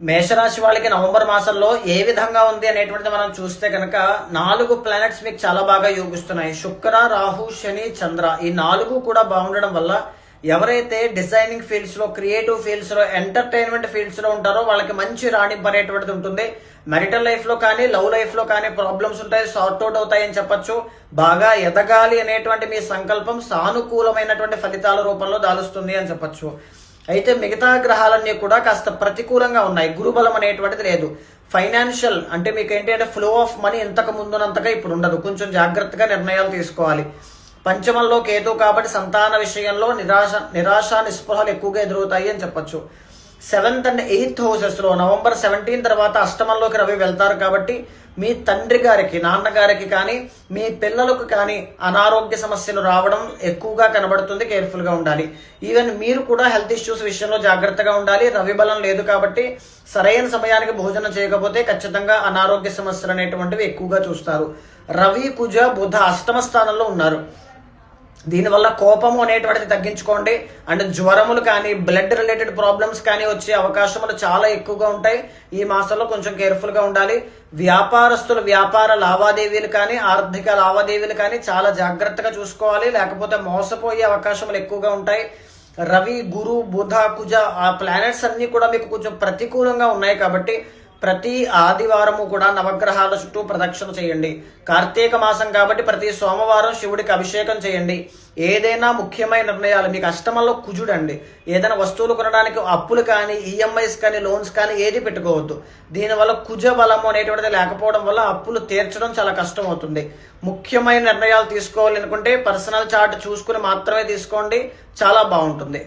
మేషరాశి వాళ్ళకి నవంబర్ మాసంలో ఏ విధంగా ఉంది అనేటువంటిది మనం చూస్తే కనుక 4 ప్లానెట్స్ మీకు చాలా బాగా యోగిస్తున్నాయి. శుక్ర, రాహు, శని, చంద్ర ఈ 4 కూడా బాగుండడం వల్ల ఎవరైతే డిజైనింగ్ ఫీల్డ్స్ లో, క్రియేటివ్ ఫీల్డ్స్ లో, ఎంటర్టైన్మెంట్ ఫీల్డ్స్ లో ఉంటారో వాళ్ళకి మంచి రాణింపు అనేటువంటిది ఉంటుంది. మెరిటల్ లైఫ్ లో కానీ, లవ్ లైఫ్ లో కానీ ప్రాబ్లమ్స్ ఉంటాయి, సార్ట్ అవుట్ అవుతాయి అని చెప్పొచ్చు. బాగా ఎదగాలి అనేటువంటి మీ సంకల్పం సానుకూలమైనటువంటి ఫలితాల రూపంలో దాలుస్తుంది అని చెప్పొచ్చు. అయితే మిగతా గ్రహాలన్నీ కూడా కాస్త ప్రతికూలంగా ఉన్నాయి. గురుబలం అనేటువంటిది లేదు. ఫైనాన్షియల్ అంటే మీకు ఏంటి అంటే ఫ్లో ఆఫ్ మనీ ఇంతకు ముందునంతగా ఇప్పుడు ఉండదు. కొంచెం జాగ్రత్తగా నిర్ణయాలు తీసుకోవాలి. పంచమంలో కేతు కాబట్టి సంతాన విషయంలో నిరాశ నిస్పృహలు ఎక్కువగా ఎదురవుతాయి అని చెప్పొచ్చు. 7th and 8th హౌసెస్ లో నవంబర్ 17 తర్వాత అష్టమంలోకి రవి వెళ్తారు కాబట్టి మీ తండ్రి గారికి, నాన్నగారికి కానీ, మీ పిల్లలకు కానీ అనారోగ్య సమస్యలు రావడం ఎక్కువగా కనబడుతుంది. కేర్ఫుల్ గా ఉండాలి. ఈవెన్ మీరు కూడా హెల్త్ ఇష్యూస్ విషయంలో జాగ్రత్తగా ఉండాలి. రవి బలం లేదు కాబట్టి సరైన సమయానికి భోజనం చేయకపోతే ఖచ్చితంగా అనారోగ్య సమస్యలు అనేటువంటివి ఎక్కువగా చూస్తారు. రవి, కుజ, బుధ అష్టమ స్థానంలో ఉన్నారు. దీనివల్ల కోపము అనేటువంటిది తగ్గించుకోండి. అండ్ జ్వరములు కానీ, బ్లడ్ రిలేటెడ్ ప్రాబ్లమ్స్ కానీ వచ్చే అవకాశములు చాలా ఎక్కువగా ఉంటాయి. ఈ మాసంలో కొంచెం కేర్ఫుల్ గా ఉండాలి. వ్యాపారస్తులు వ్యాపార లావాదేవీలు కానీ, ఆర్థిక లావాదేవీలు కానీ చాలా జాగ్రత్తగా చూసుకోవాలి, లేకపోతే మోసపోయే అవకాశములు ఎక్కువగా ఉంటాయి. రవి, గురు, బుధ, కుజ ఆ ప్లానెట్స్ అన్ని కూడా మీకు కొంచెం ప్రతికూలంగా ఉన్నాయి కాబట్టి ప్రతి ఆదివారము కూడా నవగ్రహాల చుట్టూ ప్రదక్షిణ చేయండి. కార్తీక మాసం కాబట్టి ప్రతి సోమవారం శివుడికి అభిషేకం చేయండి. ఏదైనా ముఖ్యమైన నిర్ణయాలు, మీకు అష్టమంలో కుజుడండి, ఏదైనా వస్తువులు కొనడానికి అప్పులు కానీ, ఈఎంఐస్ కానీ, లోన్స్ కానీ ఏది పెట్టుకోవద్దు. దీనివల్ల కుజ బలము అనేటువంటిది లేకపోవడం వల్ల అప్పులు తీర్చడం చాలా కష్టం అవుతుంది. ముఖ్యమైన నిర్ణయాలు తీసుకోవాలి అనుకుంటే పర్సనల్ చార్ట్ చూసుకుని మాత్రమే తీసుకోండి, చాలా బాగుంటుంది.